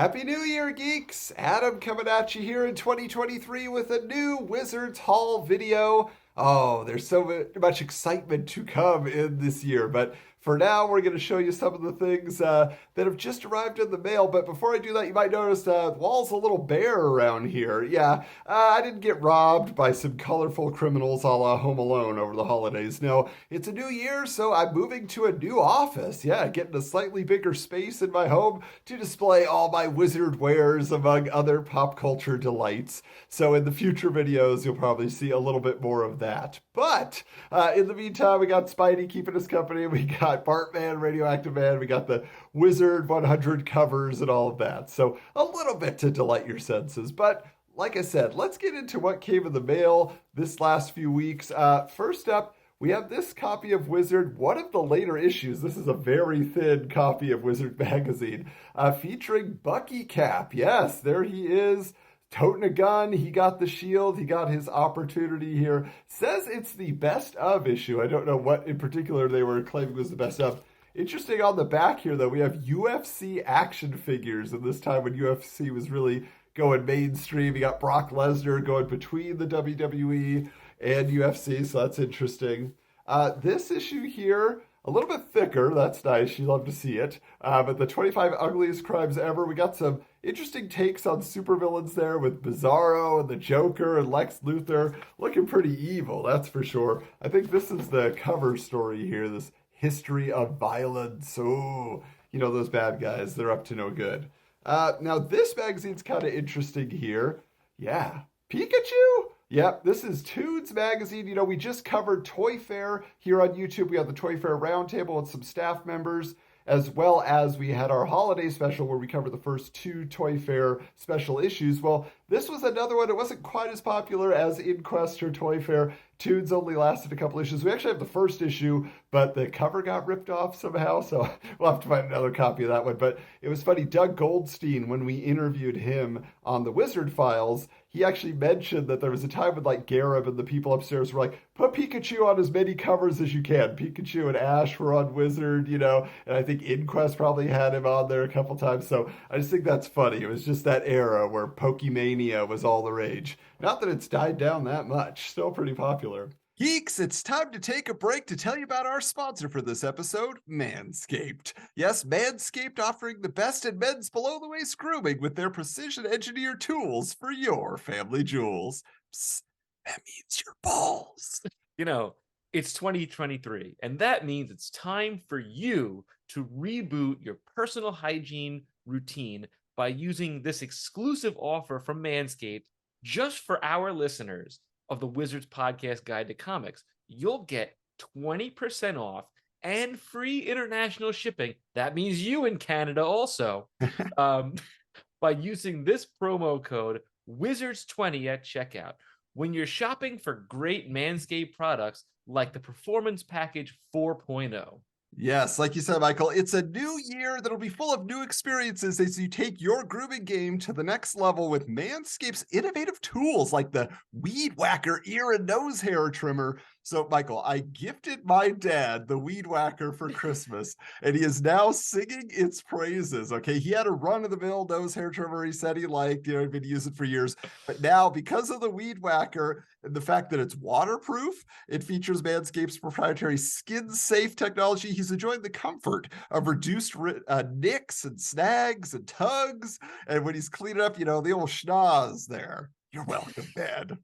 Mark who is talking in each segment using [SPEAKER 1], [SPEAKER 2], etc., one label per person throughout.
[SPEAKER 1] Happy New Year, geeks! Adam coming at you here in 2023 with a new Wizards Hall video. Oh, there's so much excitement to come in this year, but for now, we're going to show you some of the things that have just arrived in the mail. But before I do that, you might notice the wall's a little bare around here. Yeah, I didn't get robbed by some colorful criminals a la Home Alone over the holidays. No, it's a new year, so I'm moving to a new office. Yeah, getting a slightly bigger space in my home to display all my wizard wares among other pop culture delights. So in the future videos, you'll probably see a little bit more of that. But in the meantime, we got Spidey keeping us company. We got Bartman, Radioactive Man. We got the Wizard 100 covers and all of that. So a little bit to delight your senses. But like I said, let's get into what came in the mail this last few weeks. First up, we have this copy of Wizard, one of the later issues. This is a very thin copy of Wizard magazine, featuring Bucky Cap. Yes, there he is, toting a gun. He got the shield. He got his opportunity here. Says it's the best of issue. I don't know what in particular they were claiming was the best of. Interesting on the back here, though, we have UFC action figures. And this time when UFC was really going mainstream, you got Brock Lesnar going between the WWE and UFC, so that's interesting. This issue here, a little bit thicker. That's nice. You love to see it. But the 25 ugliest crimes ever. We got some interesting takes on supervillains there with Bizarro and the Joker and Lex Luthor. Looking pretty evil, that's for sure. I think this is the cover story here, this history of violence. Oh, those bad guys, they're up to no good. Now, this magazine's kind of interesting here. Yeah, Pikachu? Yep, this is Toons Magazine. We just covered Toy Fair here on YouTube. We have the Toy Fair Roundtable with some staff members, as well as we had our holiday special where we covered the first two Toy Fair special issues. Well, this was another one. It wasn't quite as popular as Inquest or Toy Fair. Toons only lasted a couple issues. We actually have the first issue, but the cover got ripped off somehow, so we'll have to find another copy of that one. But it was funny, Doug Goldstein, when we interviewed him on the Wizard Files, he actually mentioned that there was a time when Garib and the people upstairs were like, put Pikachu on as many covers as you can. Pikachu and Ash were on Wizard, and I think Inquest probably had him on there a couple times. So I just think that's funny. It was just that era where Pokemania was all the rage. Not that it's died down that much. Still pretty popular. Geeks, it's time to take a break to tell you about our sponsor for this episode, Manscaped. Yes, Manscaped offering the best in men's below-the-waist grooming with their precision-engineered tools for your family jewels. Psst, that means your balls.
[SPEAKER 2] It's 2023, and that means it's time for you to reboot your personal hygiene routine by using this exclusive offer from Manscaped just for our listeners of the Wizards Podcast Guide to Comics. You'll get 20% off and free international shipping. That means you in Canada also, by using this promo code WIZARDS20 at checkout. When you're shopping for great Manscaped products like the Performance Package 4.0.
[SPEAKER 1] Yes, like you said, Michael, it's a new year that'll be full of new experiences as you take your grooming game to the next level with Manscaped's innovative tools like the Weed Whacker ear and nose hair trimmer. So, Michael, I gifted my dad the Weed Whacker for Christmas, and he is now singing its praises, okay? He had a run-of-the-mill nose hair trimmer he said he liked, he'd been using it for years. But now, because of the Weed Whacker and the fact that it's waterproof, it features Manscaped's proprietary skin-safe technology. He's enjoying the comfort of reduced nicks and snags and tugs. And when he's cleaning up, the old schnoz there. You're welcome, Dad.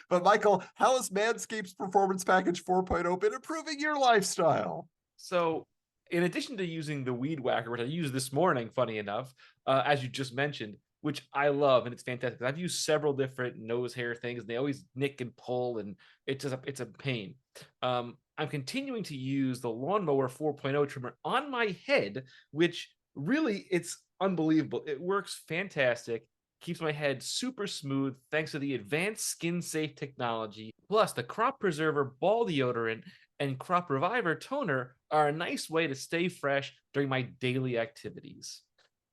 [SPEAKER 1] But Michael, how has Manscaped's Performance Package 4.0 been improving your lifestyle?
[SPEAKER 2] So, in addition to using the Weed Whacker, which I used this morning, funny enough, as you just mentioned, which I love, and it's fantastic. I've used several different nose hair things, and they always nick and pull, and it's a pain. I'm continuing to use the Lawnmower 4.0 trimmer on my head, which really, it's unbelievable. It works fantastic. Keeps my head super smooth thanks to the advanced skin-safe technology. Plus, the Crop Preserver Ball Deodorant and Crop Reviver Toner are a nice way to stay fresh during my daily activities.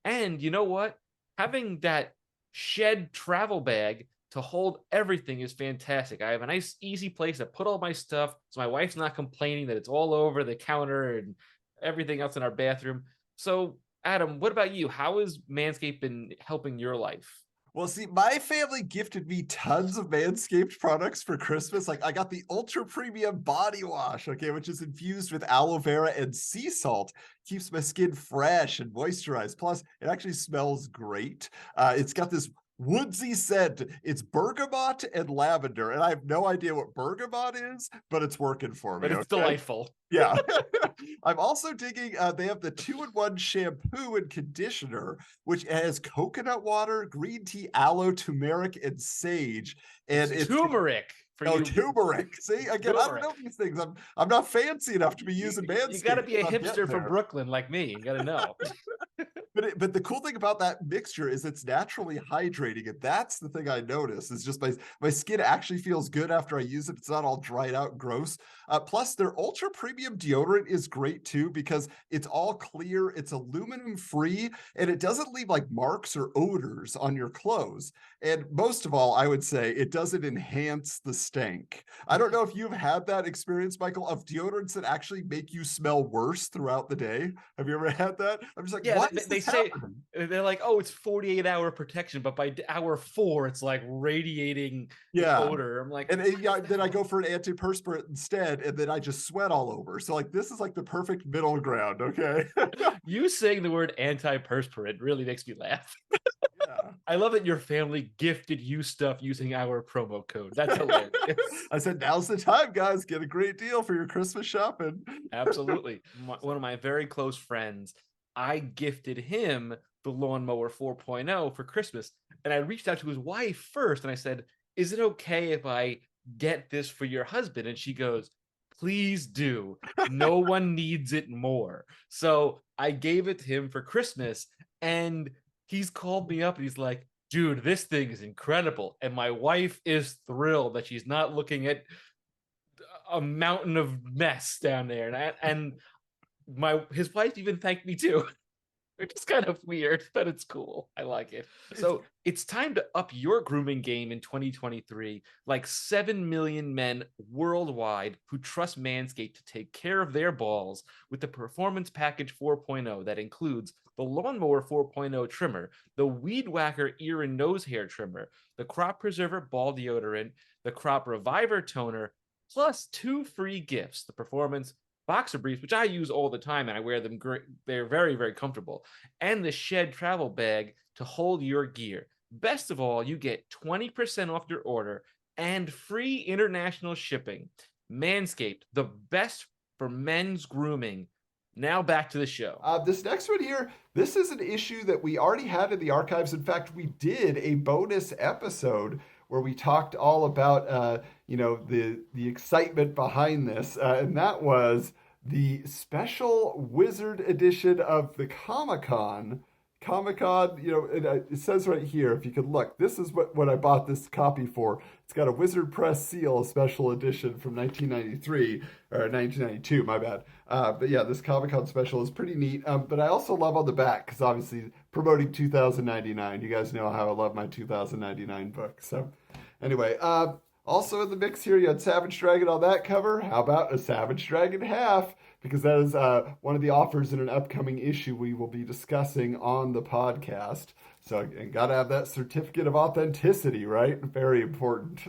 [SPEAKER 2] And you know what? Having that shed travel bag to hold everything is fantastic. I have a nice, easy place to put all my stuff, so my wife's not complaining that it's all over the counter and everything else in our bathroom. So Adam, what about you? How has Manscaped been helping your life?
[SPEAKER 1] Well, see, my family gifted me tons of Manscaped products for Christmas. Like, I got the ultra premium body wash, okay, which is infused with aloe vera and sea salt. Keeps my skin fresh and moisturized. Plus, it actually smells great. It's got this woodsy scent. It's bergamot and lavender, and I have no idea what bergamot is, but it's working for me.
[SPEAKER 2] But it's
[SPEAKER 1] Okay.
[SPEAKER 2] delightful.
[SPEAKER 1] Yeah. I'm also digging, they have the 2-in-1 shampoo and conditioner, which has coconut water, green tea, aloe, turmeric, and sage. And
[SPEAKER 2] It's
[SPEAKER 1] it's
[SPEAKER 2] turmeric for
[SPEAKER 1] oh,
[SPEAKER 2] you.
[SPEAKER 1] turmeric. See, again, I don't
[SPEAKER 2] Turmeric.
[SPEAKER 1] know these things. I'm not fancy enough to be using
[SPEAKER 2] You got to
[SPEAKER 1] Manscaped.
[SPEAKER 2] be a
[SPEAKER 1] I'm getting
[SPEAKER 2] hipster from
[SPEAKER 1] there.
[SPEAKER 2] Brooklyn like me. You got to know.
[SPEAKER 1] But the cool thing about that mixture is it's naturally hydrating, and that's the thing I notice is just my skin actually feels good after I use it. It's not all dried out, gross. Plus, their ultra premium deodorant is great too because it's all clear, it's aluminum free, and it doesn't leave like marks or odors on your clothes. And most of all, I would say it doesn't enhance the stank. I don't know if you've had that experience, Michael, of deodorants that actually make you smell worse throughout the day. Have you ever had that? I'm just like,
[SPEAKER 2] Yeah,
[SPEAKER 1] why
[SPEAKER 2] they,
[SPEAKER 1] is
[SPEAKER 2] they
[SPEAKER 1] this
[SPEAKER 2] say
[SPEAKER 1] happening?
[SPEAKER 2] they're like, oh, it's 48-hour protection, but by hour 4, it's like radiating
[SPEAKER 1] Yeah.
[SPEAKER 2] odor. I'm like,
[SPEAKER 1] And
[SPEAKER 2] what is
[SPEAKER 1] yeah,
[SPEAKER 2] that?
[SPEAKER 1] then I go for an antiperspirant instead, and then I just sweat all over. So like this is like the perfect middle ground, okay?
[SPEAKER 2] You saying the word antiperspirant really makes me laugh.
[SPEAKER 1] Yeah.
[SPEAKER 2] I love that your family gifted you stuff using our promo code. That's hilarious.
[SPEAKER 1] I said, now's the time, guys. Get a great deal for your Christmas shopping.
[SPEAKER 2] Absolutely. One of my very close friends, I gifted him the Lawnmower 4.0 for Christmas. And I reached out to his wife first and I said, is it okay if I get this for your husband? And she goes, please do. No one needs it more. So I gave it to him for Christmas. And he's called me up and he's like, dude, this thing is incredible. And my wife is thrilled that she's not looking at a mountain of mess down there. And my his wife even thanked me too. Which is kind of weird, but it's cool. I like it. So it's time to up your grooming game in 2023. Like 7 million men worldwide who trust Manscaped to take care of their balls with the Performance Package 4.0 that includes the Lawnmower 4.0 trimmer, the Weed Whacker ear and nose hair trimmer, the Crop Preserver ball deodorant, the Crop Reviver toner, plus 2 free gifts: the Performance boxer briefs, which I use all the time and I wear them great. They're very, very comfortable. And the Shed travel bag to hold your gear. Best of all, you get 20% off your order and free international shipping. Manscaped, the best for men's grooming. Now back to the show.
[SPEAKER 1] This next one here, this is an issue that we already had in the archives. In fact, we did a bonus episode where we talked all about, the excitement behind this, and that was the special Wizard edition of the Comic-Con. Comic-Con, it says right here, if you could look, this is what I bought this copy for. It's got a Wizard Press seal, a special edition from 1993, or 1992, my bad. But yeah, this Comic-Con special is pretty neat. But I also love on the back, because obviously promoting 2099. You guys know how I love my 2099 book. So anyway, also in the mix here, you had Savage Dragon on that cover. How about a Savage Dragon half? Because that is one of the offers in an upcoming issue we will be discussing on the podcast. So, and gotta have that certificate of authenticity, right? Very important.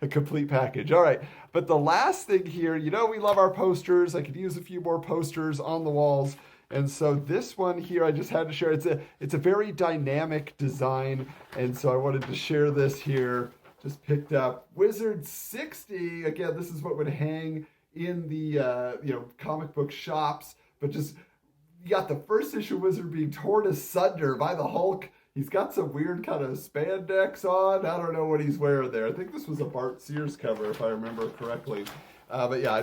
[SPEAKER 1] A complete package. All right. But the last thing here, we love our posters. I could use a few more posters on the walls. And so this one here, I just had to share. It's a very dynamic design. And so I wanted to share this here. Just picked up Wizard 60. Again, this is what would hang in the comic book shops, but just you got the first issue Wizard being torn asunder by the Hulk. He's got some weird kind of spandex on. I don't know what he's wearing there. I think this was a Bart Sears cover, if I remember correctly. But yeah,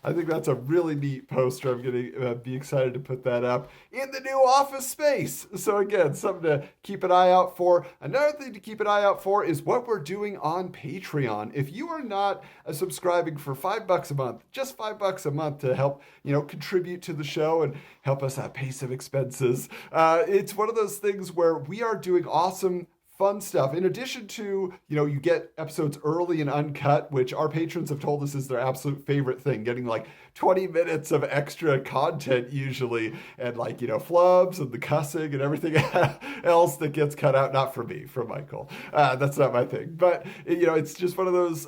[SPEAKER 1] I think that's a really neat poster. I'm going to be excited to put that up in the new office space. So again, something to keep an eye out for. Another thing to keep an eye out for is what we're doing on Patreon. If you are not subscribing for $5 a month, just $5 a month to help, contribute to the show and help us pay some expenses. It's one of those things where we are doing awesome fun stuff. In addition to, you get episodes early and uncut, which our patrons have told us is their absolute favorite thing, getting like 20 minutes of extra content usually, and like, flubs and the cussing and everything else that gets cut out. Not from me, from Michael. That's not my thing. But, it's just one of those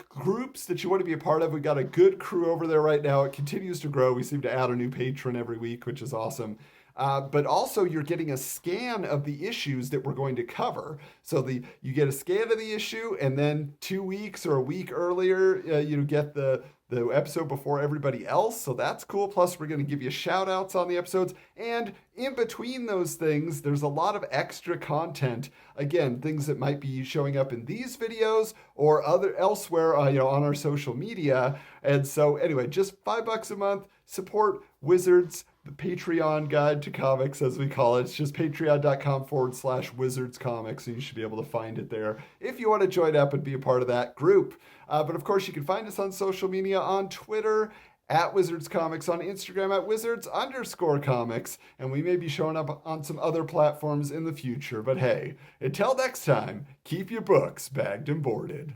[SPEAKER 1] groups that you want to be a part of. We got a good crew over there right now. It continues to grow. We seem to add a new patron every week, which is awesome. But also you're getting a scan of the issues that we're going to cover. So you get a scan of the issue, and then 2 weeks or a week earlier, you get the episode before everybody else. So that's cool. Plus, we're going to give you shout outs on the episodes. And in between those things, there's a lot of extra content. Again, things that might be showing up in these videos or elsewhere, on our social media. And so anyway, just $5 a month, support Wizards, the Patreon guide to comics, as we call it. It's just patreon.com/Wizards Comics, and you should be able to find it there if you want to join up and be a part of that group. But of course, you can find us on social media, on Twitter at Wizards Comics, on Instagram at Wizards_Comics, and we may be showing up on some other platforms in the future. But hey, until next time, keep your books bagged and boarded.